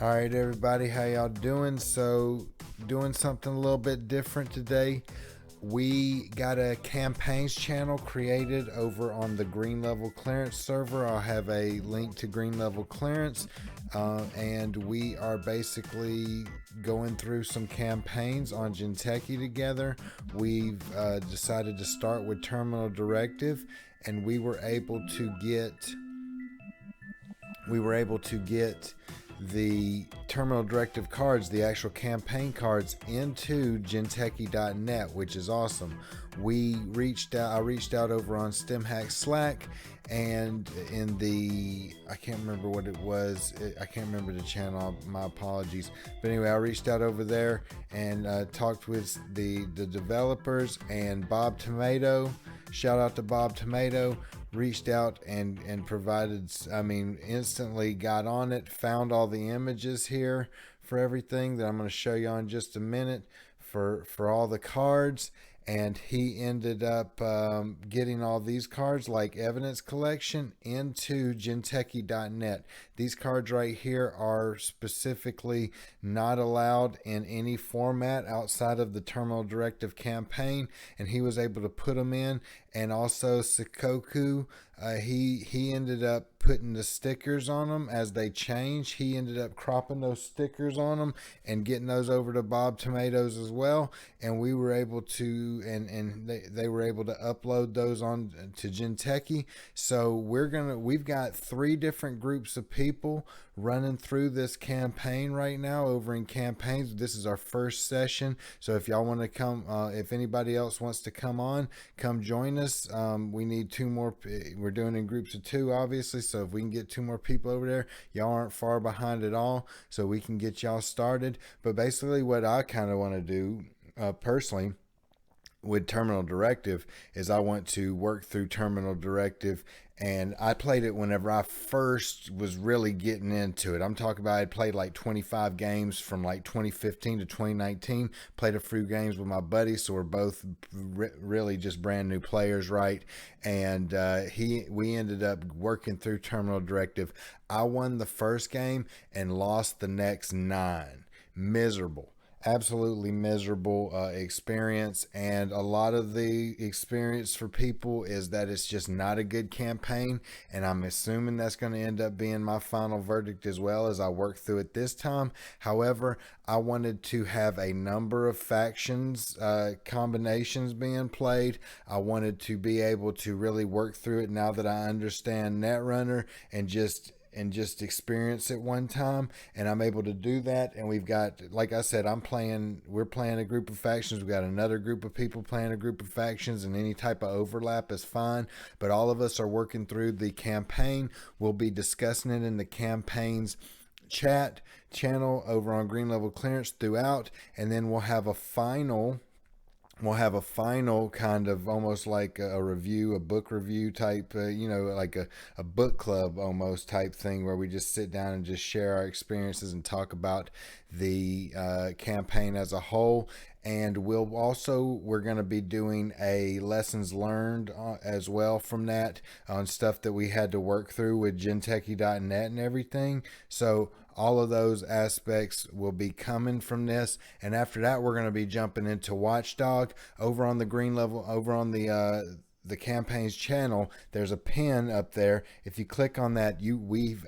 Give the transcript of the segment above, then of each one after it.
All right, everybody, how y'all doing? So, doing something a little bit different today. We got a campaigns channel created over on the Green Level Clearance server. I'll have a link to Green Level Clearance, and we are basically going through some campaigns on Jinteki together. We've decided to start with Terminal Directive, and we were able to get the Terminal Directive cards, the actual campaign cards, into Jinteki.net, which is awesome. I reached out over on StemHack Slack, and in the, I can't remember what it was. I can't remember the channel. My apologies. But anyway, I reached out over there and talked with the developers, and Bob Tomato. Shout out to Bob Tomato. Reached out and provided, instantly got on it, found all the images here for everything that I'm going to show you on just a minute for all the cards. And he ended up getting all these cards, like evidence collection, into Jinteki.net. These cards right here are specifically not allowed in any format outside of the Terminal Directive campaign, and he was able to put them in. And also Sikoku, he ended up putting the stickers on them as they change. He ended up cropping those stickers on them and getting those over to Bob Tomatoes as well. And we were able to, and they were able to upload those on to Jinteki. So we've got 3 different groups of people running through this campaign right now over in campaigns. This is our first session. So if y'all want to come, if anybody else wants to come on, come join us. We need 2 more. We're doing in groups of 2, obviously. So if we can get 2 more people over there, y'all aren't far behind at all. So we can get y'all started. But basically what I kind of want to do personally with Terminal Directive is I want to work through Terminal Directive, and I played it whenever I first was really getting into it. I'm talking about I played like 25 games from like 2015 to 2019. Played a few games with my buddy, so we're both really just brand new players, right? And we ended up working through Terminal Directive. I won the first game and lost the next 9. Miserable, absolutely miserable experience. And a lot of the experience for people is that it's just not a good campaign, and I'm assuming that's going to end up being my final verdict as well as I work through it this time. However, I wanted to have a number of factions combinations being played. I wanted to be able to really work through it now that I understand Netrunner and just experience it one time, and I'm able to do that. And we've got, like I said, we're playing a group of factions, we've got another group of people playing a group of factions, and any type of overlap is fine, but all of us are working through the campaign. We'll be discussing it in the campaigns chat channel over on Green Level Clearance throughout, and then we'll have a final kind of almost like a review, a book review type, like a book club almost type thing, where we just sit down and just share our experiences and talk about the campaign as a whole. And we're going to be doing a lessons learned as well from that, on stuff that we had to work through with Jinteki.net and everything. So all of those aspects will be coming from this. And after that, we're going to be jumping into Watchdog over on the Green Level, over on the campaign's channel. There's a pin up there. If you click on that,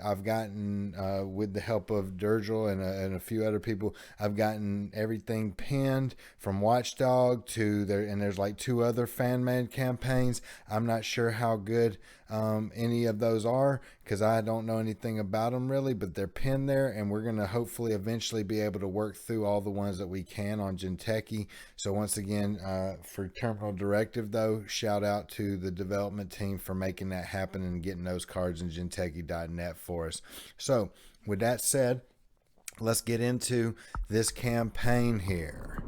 I've gotten with the help of Durgel and a few other people, I've gotten everything pinned from Watchdog to there, and there's like 2 other fan-made campaigns. I'm not sure how good any of those are, because I don't know anything about them really, but they're pinned there, and we're going to hopefully eventually be able to work through all the ones that we can on Jinteki. So once again, for Terminal Directive though, shout out to the development team for making that happen and getting those cards in Jinteki.net for us. So with that said, let's get into this campaign here.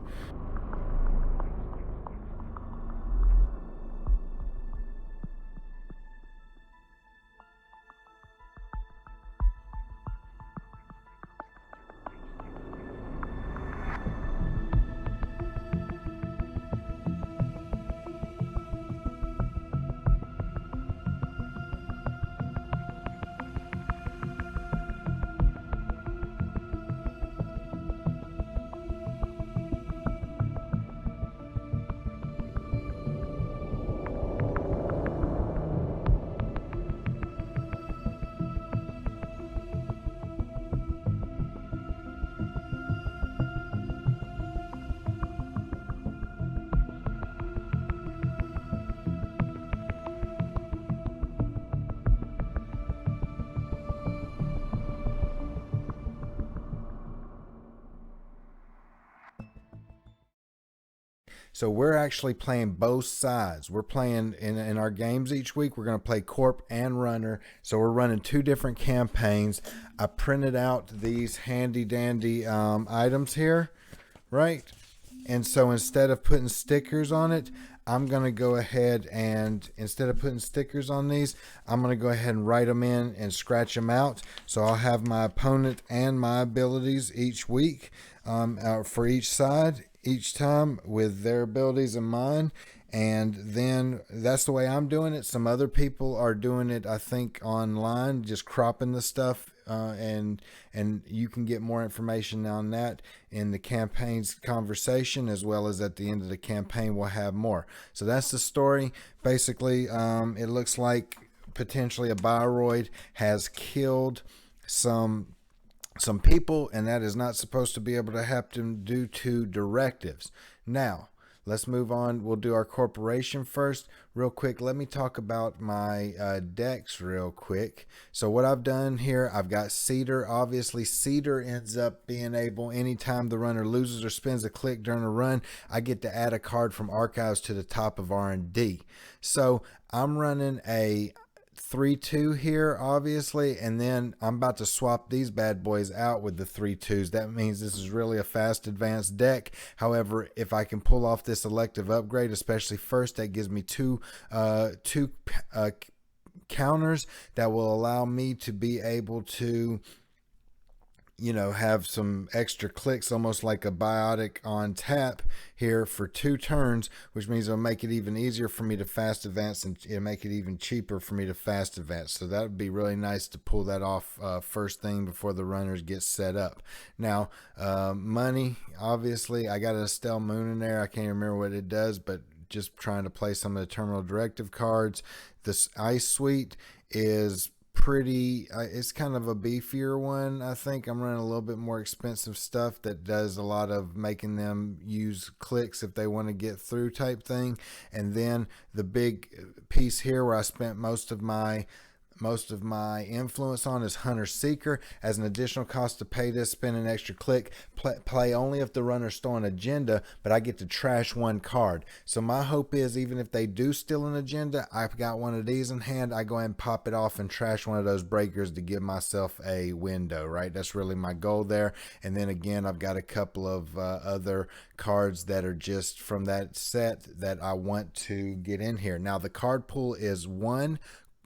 So we're actually playing both sides. We're playing in our games each week. We're going to play Corp and Runner. So we're running two different campaigns. I printed out these handy dandy items here, right? And so instead of putting stickers on it, I'm going to go ahead and instead of putting stickers on these, I'm going to go ahead and write them in and scratch them out. So I'll have my opponent and my abilities each week for each side, each time with their abilities in mind. And then that's the way I'm doing it. Some other people are doing it, I think, online, just cropping the stuff, and you can get more information on that in the campaign's conversation, as well as at the end of the campaign we'll have more. So that's the story. Basically, it looks like potentially a Bioroid has killed some people, and that is not supposed to be able to happen due to directives. Now, let's move on. We'll do our corporation first. Real quick, let me talk about my decks real quick. So what I've done here, I've got Cedar. Obviously, Cedar ends up being able, anytime the runner loses or spends a click during a run, I get to add a card from Archives to the top of R&D. So I'm running a 3-2 here, obviously, and then I'm about to swap these bad boys out with the 3-2s. That means this is really a fast advanced deck. However, if I can pull off this elective upgrade, especially first, that gives me two counters that will allow me to be able to, you know, have some extra clicks, almost like a biotic on tap here for 2 turns, which means it'll make it even easier for me to fast advance, and it'll make it even cheaper for me to fast advance. So that would be really nice to pull that off first thing before the runners get set up. Now, money, obviously, I got a Estelle Moon in there. I can't remember what it does, but just trying to play some of the Terminal Directive cards. This Ice Suite is pretty, it's kind of a beefier one. I think I'm running a little bit more expensive stuff that does a lot of making them use clicks if they want to get through type thing. And then the big piece here where I spent most of my influence on is Hunter Seeker. As an additional cost to pay this, spend an extra click, play only if the runner stole an agenda, but I get to trash 1 card. So my hope is, even if they do steal an agenda, I've got one of these in hand, I go ahead and pop it off and trash one of those breakers to give myself a window, right? That's really my goal there. And then again, I've got a couple of other cards that are just from that set that I want to get in here. Now, the card pool is 1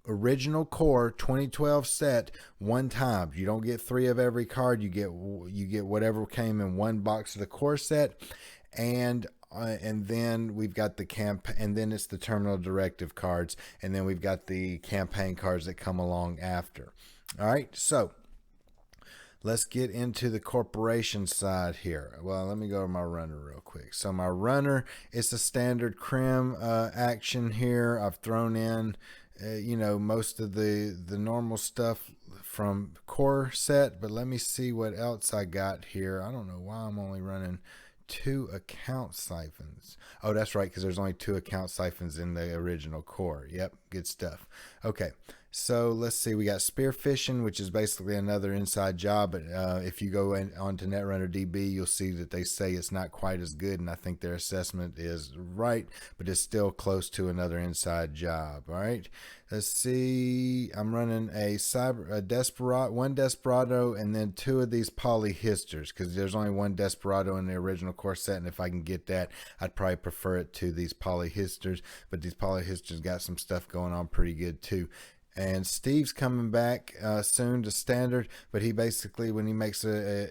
original core 2012 set 1 time. You don't get 3 of every card. You get whatever came in 1 box of the core set, and then we've got the and then it's the Terminal Directive cards, and then we've got the campaign cards that come along after. All right, so let's get into the corporation side here. Well, let me go to my runner real quick. So my runner, it's a standard crim action here. I've thrown in you know, most of the normal stuff from core set, but let me see what else I got here. I don't know why I'm only running 2 account siphons. Oh, that's right, because there's only 2 account siphons in the original core. Yep, good stuff. Okay, so let's see. We got spearfishing, which is basically another inside job. But if you go onto Netrunner DB, you'll see that they say it's not quite as good, and I think their assessment is right, but it's still close to another inside job. All right, let's see. I'm running one Desperado, and then 2 of these polyhisters, because there's only 1 Desperado in the original core set, and if I can get that, I'd probably prefer it to these polyhisters. But these polyhisters got some stuff going on pretty good too. And Steve's coming back soon to standard, but he basically, when he makes a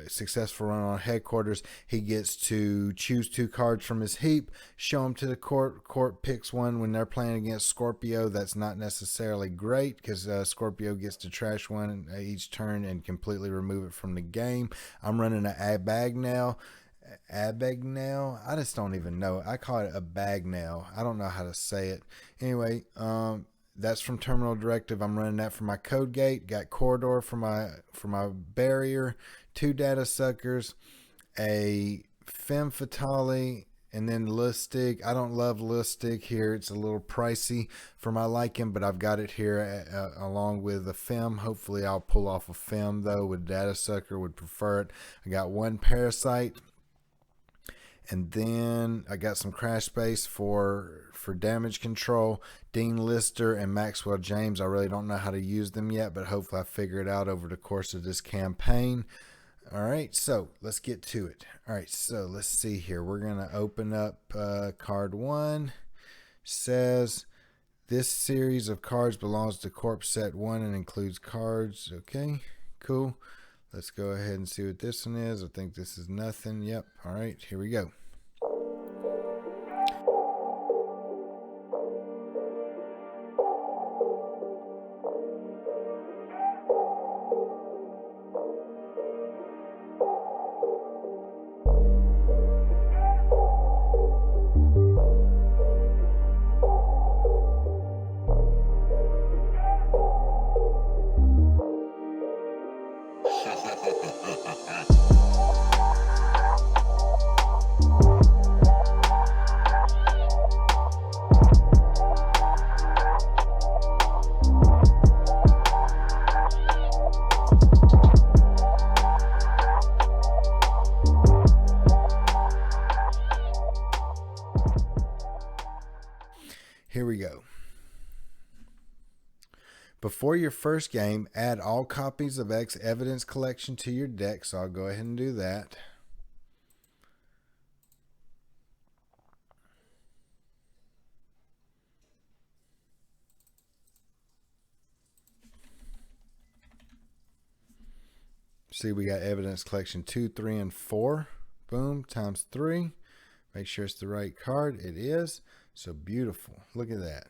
successful run on headquarters, he gets to choose 2 cards from his heap, show them to the court. Court picks one. When they're playing against Scorpio, that's not necessarily great, because Scorpio gets to trash 1 each turn and completely remove it from the game. I'm running an Abagnale. I just don't even know. I call it a Bagnale. I don't know how to say it. Anyway, that's from Terminal Directive. I'm running that for my code gate. Got Corridor for my barrier, 2 data suckers, a Femme Fatale, and then Lustig. I don't love Lustig here. It's a little pricey for my liking, but I've got it here along with a Femme. Hopefully I'll pull off a Femme though with data sucker. Would prefer it. I got 1 Parasite. And then I got some crash space for damage control. Dean Lister and Maxwell James, I really don't know how to use them yet, but hopefully I figure it out over the course of this campaign. All right, so let's get to it. All right, so let's see here. We're going to open up card 1. Says this series of cards belongs to Corp Set 1 and includes cards. Okay, cool. Let's go ahead and see what this one is. I think this is nothing. Yep. All right, here we go. Here we go. Before your first game, add all copies of X Evidence Collection to your deck. So I'll go ahead and do that. See, we got Evidence Collection 2, 3, and 4. Boom, times 3. Make sure it's the right card. It is. So beautiful. Look at that.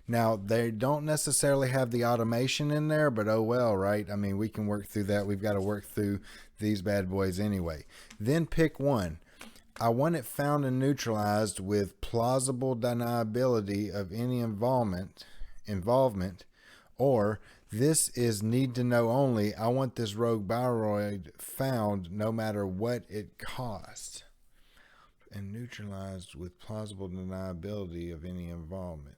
Now, they don't necessarily have the automation in there, but oh well, right? I mean, we can work through that. We've got to work through these bad boys anyway. Then pick one. I want it found and neutralized with plausible deniability of any involvement, or this is need to know only. I want this rogue Bioroid found no matter what it costs, and neutralized with plausible deniability of any involvement.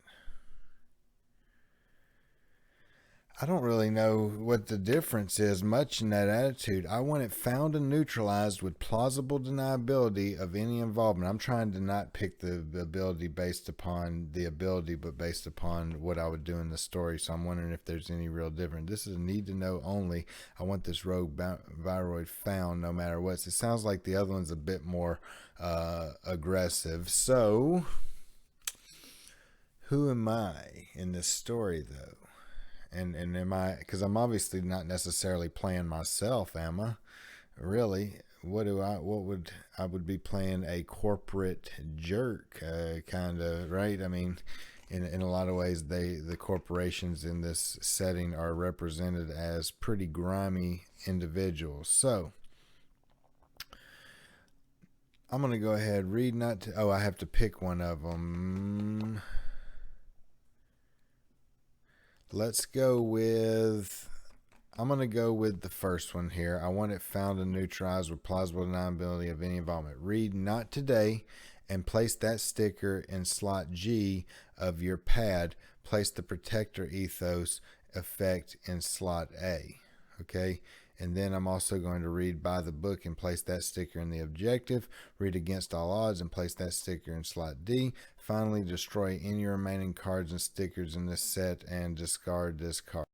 I don't really know what the difference is much in that attitude. I want it found and neutralized with plausible deniability of any involvement. I'm trying to not pick the ability based upon the ability, but based upon what I would do in the story. So I'm wondering if there's any real difference. This is a need to know only. I want this rogue Bioroid found no matter what. It sounds like the other one's a bit more aggressive. So who am I in this story though? And am I, because I'm obviously not necessarily playing myself, am I? Really? What would I would be playing a corporate jerk, kind of, right? I mean, in a lot of ways, the corporations in this setting are represented as pretty grimy individuals. So I'm going to go ahead, read not to, oh, I have to pick one of them. Let's go with, I'm going to go with the first one here. I want it found and neutralized with plausible deniability of any involvement. Read not today and place that sticker in slot G of your pad. Place the protector ethos effect in slot A. Okay. And then I'm also going to read by the book and place that sticker in the objective. Read against all odds and place that sticker in slot D. Finally, destroy any remaining cards and stickers in this set and discard this card.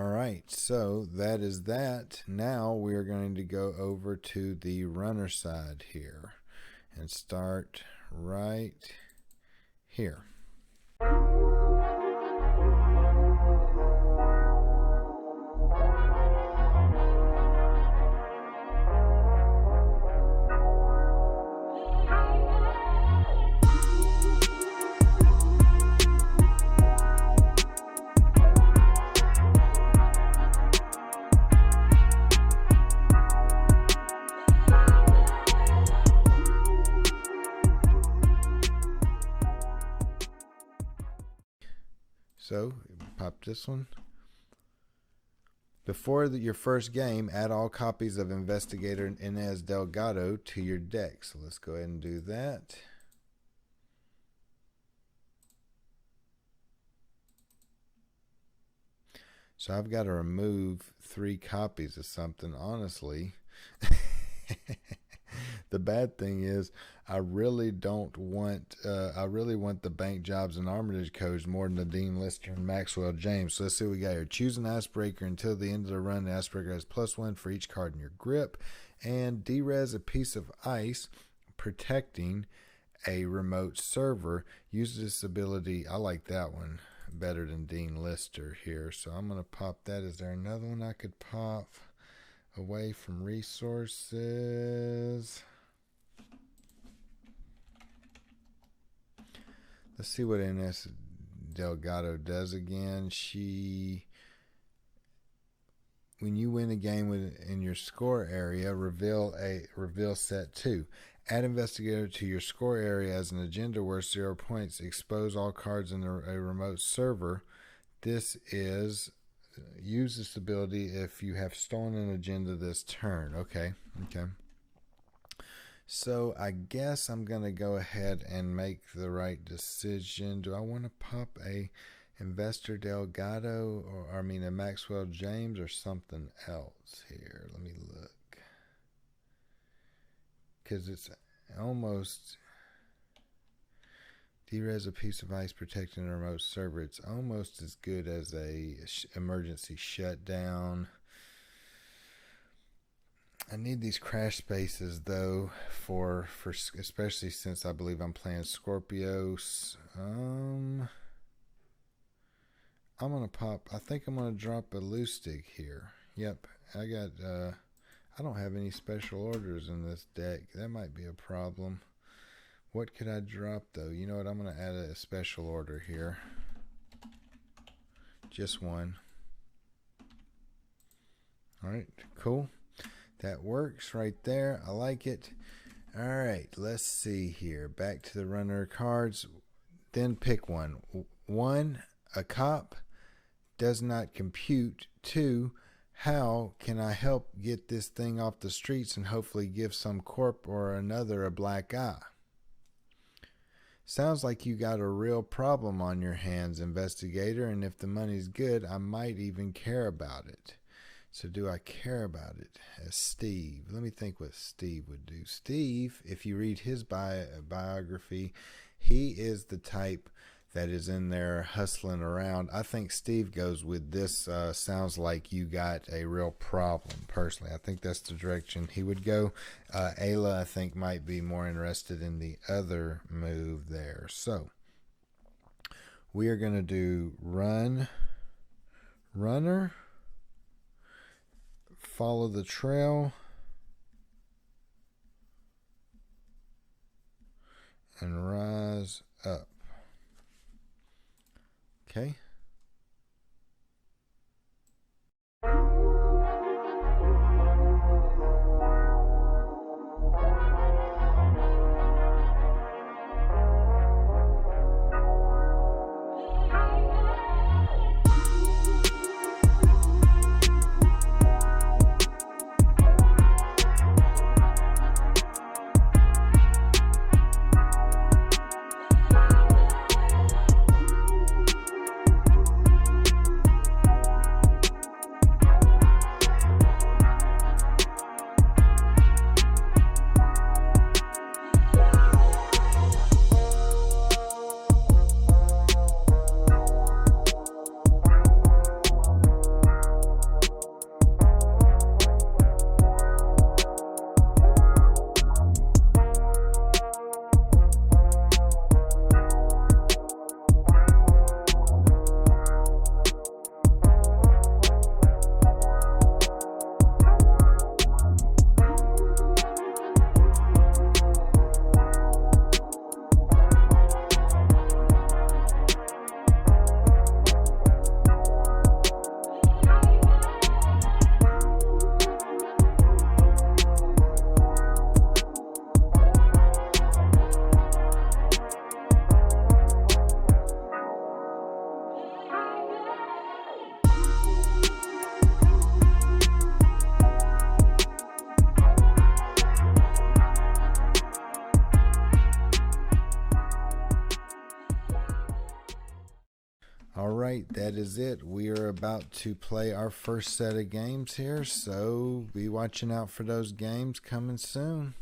All right, so that is that. Now we're going to go over to the runner side here and start right here. So, pop this one. Before your first game, add all copies of Investigator Inez Delgado to your deck. So let's go ahead and do that. So I've got to remove 3 copies of something, honestly. The bad thing is, I really don't want. I really want the Bank Jobs and Armitage codes more than the Dean Lister and Maxwell James. So let's see what we got here. Choose an icebreaker until the end of the run. The icebreaker has +1 for each card in your grip, and derez a piece of ice, protecting a remote server. Use this ability. I like that one better than Dean Lister here. So I'm gonna pop that. Is there another one I could pop? Away from resources. Let's see what Inez Delgado does again. When you win a game in your score area, reveal set 2. Add Investigator to your score area as an agenda worth 0 points. Expose all cards in a remote server. This is use this ability if you have stolen an agenda this turn. Okay. So I guess I'm going to go ahead and make the right decision. Do I want to pop a Investor Delgado or a Maxwell James or something else here? Let me look. Because it's almost derez a piece of ice protecting a remote server. It's almost as good as a emergency shutdown. I need these crash spaces though for especially since I believe I'm playing Scorpios. I'm gonna pop. I think I'm gonna drop a loose stick here. Yep, I got. I don't have any special orders in this deck. That might be a problem. What could I drop though? You know what? I'm gonna add a special order here. Just one. All right, cool. That works right there. I like it. All right, let's see here. Back to the runner cards. Then pick one. 1, a cop does not compute. 2, how can I help get this thing off the streets and hopefully give some corp or another a black eye? Sounds like you got a real problem on your hands, Investigator, and if the money's good, I might even care about it. So do I care about it? As Steve. Let me think what Steve would do. Steve, if you read his biography, he is the type that is in there hustling around. I think Steve goes with this. Sounds like you got a real problem, personally. I think that's the direction he would go. Ayla, I think, might be more interested in the other move there. So we are going to do runner. Follow the trail and rise up. Okay. that is it. We are about to play our first set of games here, so be watching out for those games coming soon.